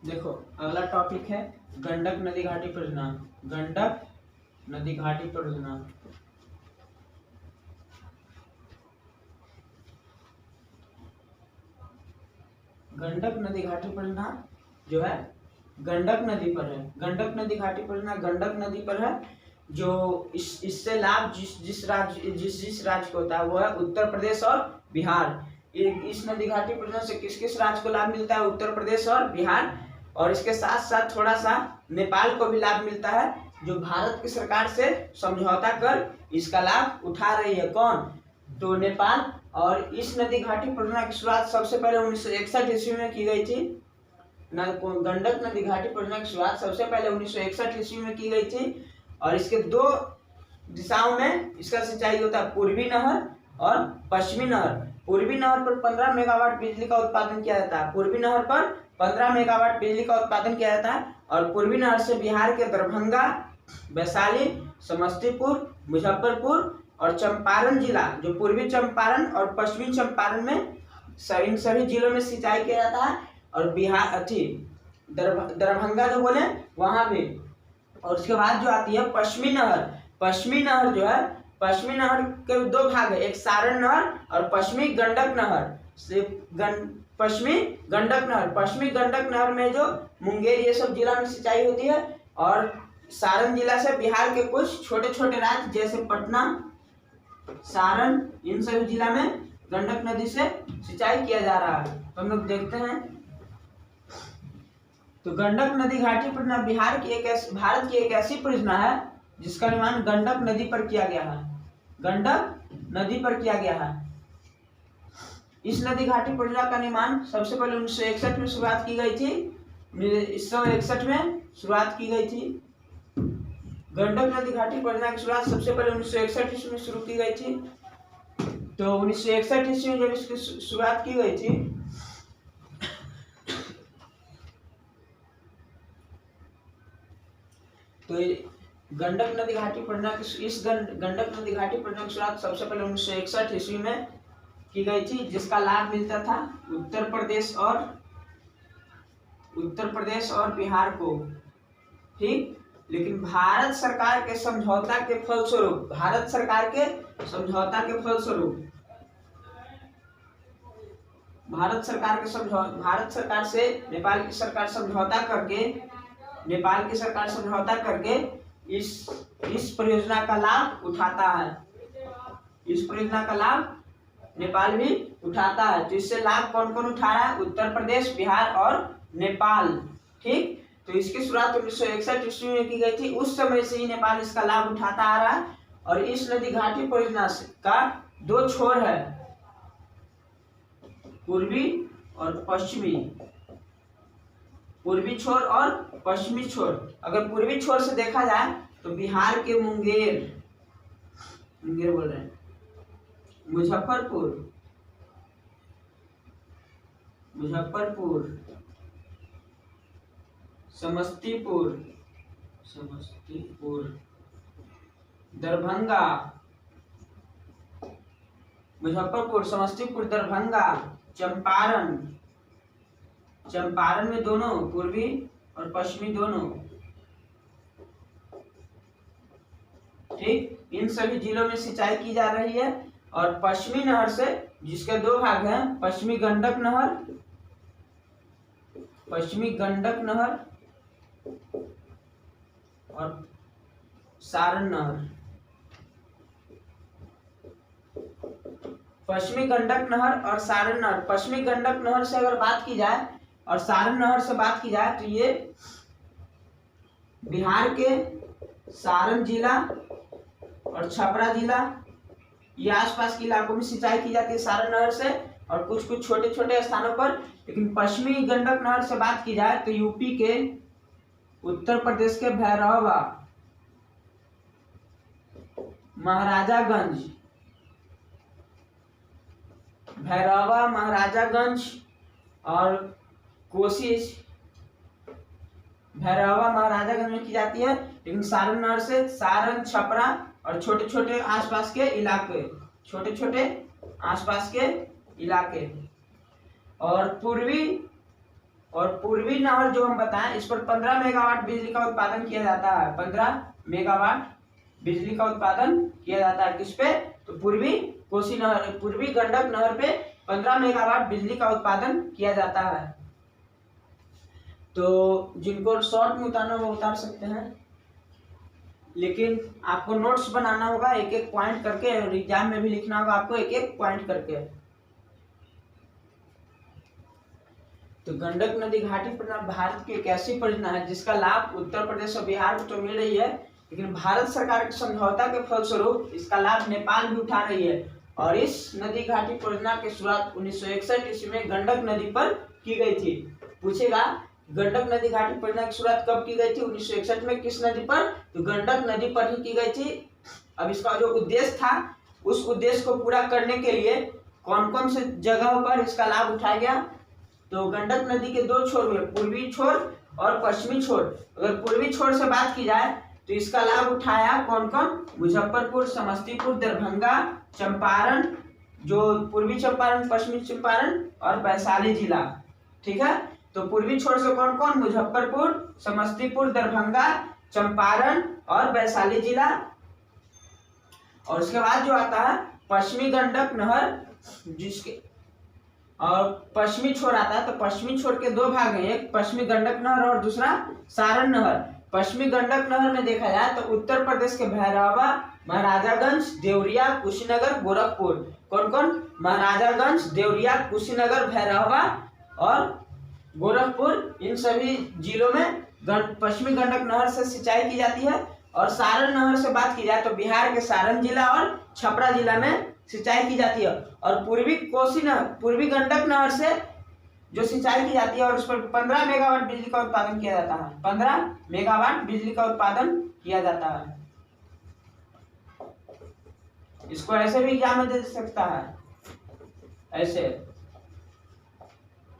देखो अगला टॉपिक है गंडक नदी घाटी परियोजना। गंडक नदी घाटी परियोजना। गंडक नदी घाटी परियोजना जो है गंडक नदी पर है। गंडक नदी घाटी परियोजना गंडक नदी पर है। जो इससे लाभ जिस राज्य को होता है वो है उत्तर प्रदेश और बिहार। इस नदी घाटी परियोजना से किस किस राज्य को लाभ मिलता है? उत्तर प्रदेश और बिहार। और इसके साथ साथ थोड़ा सा नेपाल को भी लाभ मिलता है, जो भारत की सरकार से समझौता कर इसका लाभ उठा रही है। कौन? तो नेपाल। और इस नदी घाटी परियोजना की शुरुआत सबसे पहले 1961 ईस्वी में की गई थी। गंडक नदी घाटी परियोजना की शुरुआत सबसे पहले 1961 ईस्वी में की गई थी। और इसके दो दिशाओं में इसका सिंचाई होता है, पूर्वी नहर और पश्चिमी नहर। पूर्वी नहर पर 15 मेगावाट बिजली का उत्पादन किया जाता है। पूर्वी नहर पर 15 मेगावाट बिजली का उत्पादन किया जाता है। और पूर्वी नहर से बिहार के दरभंगा, वैशाली, समस्तीपुर, मुजफ्फरपुर और चंपारण जिला, जो पूर्वी चंपारण और पश्चिमी चंपारण में इन सभी जिलों में सिंचाई किया जाता है। और बिहार दरभंगा जो बोले वहां भी। और उसके बाद जो आती है पश्चिमी नहर। पश्चिमी नहर जो है, पश्चिमी नहर के दो भाग है, एक सारण नहर और पश्चिमी गंडक नहर। पश्चिमी गंडक नहर में जो मुंगेर ये सब जिला में सिंचाई होती है। और सारण जिला से बिहार के कुछ छोटे छोटे राज्य जैसे पटना, सारण, इन सभी जिला में गंडक नदी से सिंचाई किया जा रहा है। तो हम लोग देखते हैं। तो गंडक नदी घाटी परियोजना भारत की एक ऐसी परियोजना है जिसका निर्माण गंडक नदी पर किया गया है। गंडक नदी पर किया गया है। इस नदी घाटी परियोजना का निर्माण सबसे पहले 1961 में शुरुआत की गई थी। 1961 में शुरुआत की गई थी। गंडक नदी घाटी परियोजना की शुरुआत सबसे पहले 1961 ईस्वी में शुरू की गई थी। तो 1961 ईस्वी में जब इसकी शुरुआत की गई थी तो गंडक नदी घाटी परियोजना की गंडक नदी घाटी परियोजना की शुरुआत सबसे पहले 1961 ईस्वी में की गई थी, जिसका लाभ मिलता था उत्तर प्रदेश और बिहार को। ठीक, लेकिन भारत सरकार के समझौता के फलस्वरूप भारत सरकार से नेपाल की सरकार समझौता करके इस परियोजना का लाभ उठाता है। इस परियोजना का लाभ नेपाल भी उठाता है। तो इससे लाभ कौन कौन उठा रहा है? उत्तर प्रदेश, बिहार और नेपाल। ठीक, तो इसकी शुरुआत 1961 ईस्वी में की गई थी। उस समय से ही नेपाल इसका लाभ उठाता आ रहा है। और इस नदी घाटी परियोजना का दो छोर है, पूर्वी और पश्चिमी। पूर्वी छोर और पश्चिमी छोर। अगर पूर्वी छोर से देखा जाए तो बिहार के मुंगेर बोल रहे हैं, मुजफ्फरपुर, समस्तीपुर, दरभंगा, चंपारण में दोनों पूर्वी और पश्चिमी दोनों। ठीक, इन सभी जिलों में सिंचाई की जा रही है। और पश्चिमी नहर से, जिसके दो भाग हैं, पश्चिमी गंडक नहर और सारण नहर। पश्चिमी गंडक नहर और सारण नहर। पश्चिमी गंडक नहर से अगर बात की जाए और सारण नहर से बात की जाए तो ये बिहार के सारण जिला और छपरा जिला, ये आसपास के इलाकों में सिंचाई की जाती है सारण नहर से, और कुछ कुछ छोटे छोटे स्थानों पर। लेकिन पश्चिमी गंडक नहर से बात की जाए तो यूपी के, उत्तर प्रदेश के भैरवा, महाराजागंज और कोशिश, महाराजागंज में की जाती है। लेकिन सारण नहर से सारण, छपरा और छोटे छोटे आसपास के इलाके। और और पूर्वी नहर जो हम बताएं इस पर 15 मेगावाट बिजली का उत्पादन किया जाता है। 15 मेगावाट बिजली का उत्पादन किया जाता है किस पे? तो पूर्वी कोसी नहर, पूर्वी गंडक नहर पे 15 मेगावाट बिजली का उत्पादन किया जाता है। तो जिनको शॉर्ट में उतारना वो उतार सकते हैं, लेकिन आपको नोट्स बनाना होगा एक एक पॉइंट करके, और एग्जाम में भी लिखना होगा आपको एक एक पॉइंट करके। तो गंडक नदी घाटी परियोजना भारत की एक ऐसी परियोजना है जिसका लाभ उत्तर प्रदेश और बिहार को तो मिल रही है, लेकिन भारत सरकार के समझौता के फलस्वरूप इसका लाभ नेपाल भी उठा रही है। और इस नदी घाटी परियोजना की शुरुआत 1961 ईस्वी में गंडक नदी पर की गई थी। पूछेगा गंडक नदी घाटी परियोजना की शुरुआत कब की गई थी? 1961 में। किस नदी पर? तो गंडक नदी पर ही की गई थी। अब इसका जो उद्देश्य था उस उद्देश्य को पूरा करने के लिए कौन कौन से जगहों पर इसका लाभ उठाया गया? तो गंडक नदी के दो छोर हुए, पूर्वी छोर और पश्चिमी छोर। अगर पूर्वी छोर से बात की जाए तो इसका लाभ उठाया कौन कौन? मुजफ्फरपुर, समस्तीपुर, दरभंगा, चंपारण, जो पूर्वी चंपारण, पश्चिमी चंपारण और वैशाली जिला। ठीक है, तो पूर्वी छोर से कौन कौन? मुजफ्फरपुर, समस्तीपुर, दरभंगा, चंपारण और वैशाली जिला। और उसके बाद जो आता है पश्चिमी गंडक नहर, जिसके और पश्चिमी छोर आता है। तो पश्चिमी छोर के दो भाग हैं, एक पश्चिमी गंडक नहर और दूसरा सारण नहर। पश्चिमी गंडक नहर में देखा जाए तो उत्तर प्रदेश के भैरवा, महाराजागंज, देवरिया, कुशीनगर, गोरखपुर। कौन कौन? महाराजागंज, देवरिया, कुशीनगर, भैरवा और गोरखपुर, इन सभी जिलों में पश्चिमी गंडक नहर से सिंचाई की जाती है। और सारण नहर से बात की जाए तो बिहार के सारण जिला और छपरा जिला में सिंचाई की जाती है। और पूर्वी कोसी नहर, पूर्वी गंडक नहर से जो सिंचाई की जाती है और उस पर 15 मेगावाट बिजली का उत्पादन किया जाता है। 15 मेगावाट बिजली का उत्पादन किया जाता है। इसको ऐसे भी एग्जाम में दे सकता है, ऐसे,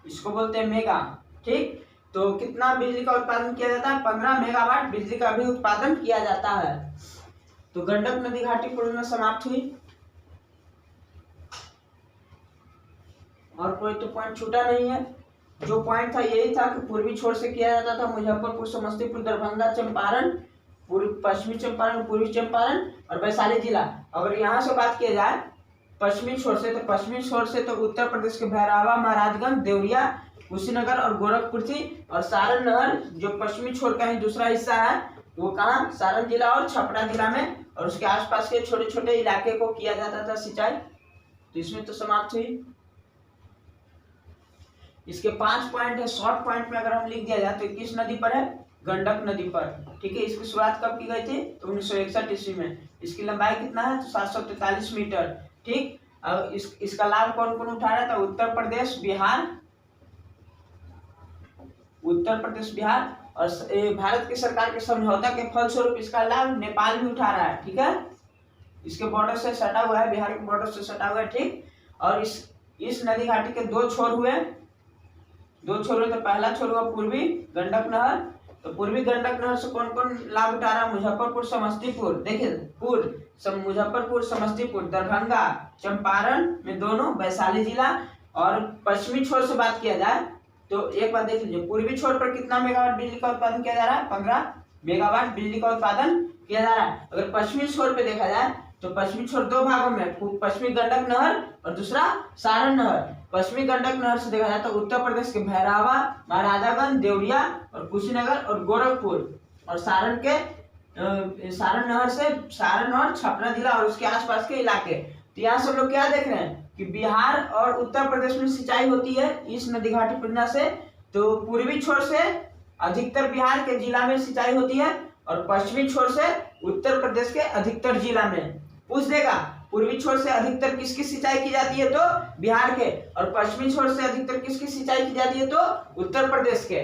इसको बोलते हैं मेगा। ठीक, तो कितना बिजली का उत्पादन किया जाता है? 15 मेगावाट बिजली का भी उत्पादन किया जाता है। तो गंडक नदी घाटी परियोजना समाप्त हुई। और कोई तो पॉइंट छूटा नहीं है। जो पॉइंट था यही था कि पूर्वी छोर से किया जाता था मुजफ्फरपुर, समस्तीपुर, दरभंगा, चंपारण, पश्चिमी चंपारण, पूर्वी चंपारण और वैशाली जिला। अगर यहाँ से बात किया जाए पश्चिमी छोर से, तो पश्चिमी छोर से तो उत्तर प्रदेश के भैरवा, महाराजगंज, देवरिया, कुशीनगर और गोरखपुर थी। और सारण नहर जो पश्चिमी छोर का ही दूसरा हिस्सा है वो कहाँ? सारण जिला और छपरा जिला में, और उसके आसपास के छोटे छोटे इलाके को किया जाता था सिंचाई। तो इसमें तो समाप्त हुई। इसके 5 पॉइंट है। शॉर्ट पॉइंट में अगर हम लिख दिया जाए तो किस नदी पर है? गंडक नदी पर। ठीक है, इसकी शुरुआत कब की गई थी? तो 1961 ईस्वी में। इसकी लंबाई कितना है? तो 743 मीटर। ठीक, अब इसका लाभ कौन कौन उठा रहा था? उत्तर प्रदेश, बिहार, और भारत की सरकार के समझौता के फलस्वरूप इसका लाभ नेपाल भी उठा रहा है। ठीक है, इसके बॉर्डर से सटा हुआ है, बिहार के बॉर्डर से सटा हुआ है। ठीक, और इस नदी घाटी के दो छोर हुए। तो पहला छोर हुआ पूर्वी गंडक नहर। तो पूर्वी गंडक नहर से कौन कौन लाभ उठा रहा है? मुजफ्फरपुर, समस्तीपुर, देखिए मुजफ्फरपुर, समस्तीपुर, दरभंगा, चंपारण में दोनों, वैशाली जिला। और पश्चिमी छोर से बात किया जाए तो एक बात देख लीजिए, पूर्वी छोर पर कितना मेगावाट बिजली का उत्पादन किया जा रहा है? 15 मेगावाट बिजली का उत्पादन किया जा रहा है। अगर पश्चिमी छोर पे देखा जाए तो पश्चिमी छोर दो भागों में, पश्चिमी गंडक नहर और दूसरा सारण नहर। पश्चिमी गंडक नहर से देखा जाए तो उत्तर प्रदेश के भैरवा, महाराजागंज, देवरिया और कुशीनगर और गोरखपुर। और सारण नहर से सारण और छपरा जिला और उसके आसपास के इलाके। तो यहाँ से हम लोग क्या देख रहे हैं कि बिहार और उत्तर प्रदेश में सिंचाई होती है इस नदी घाटी परियोजना से। तो पूर्वी छोर से अधिकतर बिहार के जिला में सिंचाई होती है और पश्चिमी छोर से उत्तर प्रदेश के अधिकतर जिला में। पूछ देगा पूर्वी छोर से अधिकतर किसकी सिंचाई की जाती है? तो बिहार के। और पश्चिमी छोर से अधिकतर किसकी सिंचाई की जाती है? तो उत्तर प्रदेश के।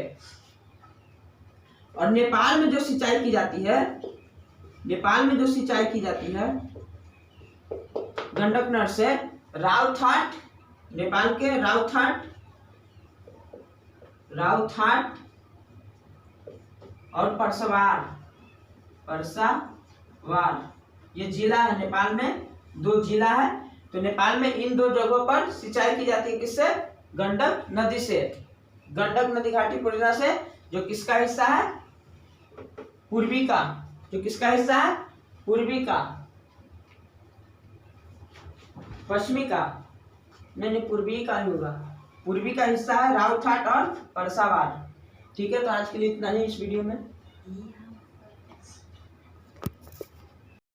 और नेपाल में जो सिंचाई की जाती है गंडक नहर से, राउथाट, नेपाल के राउथाट और परसावार, ये जिला है नेपाल में, 2 जिला है। तो नेपाल में इन 2 जगहों पर सिंचाई की जाती है किससे? गंडक नदी से। गंडक नदी घाटी परियोजना से जो किसका हिस्सा है, पूर्वी का, जो किसका हिस्सा है, पूर्वी का, पश्चिमी का नहीं, पूर्वी का ही होगा, पूर्वी का हिस्सा है राउत हाट और परसावाड़। ठीक है, तो आज के लिए इतना ही इस वीडियो में।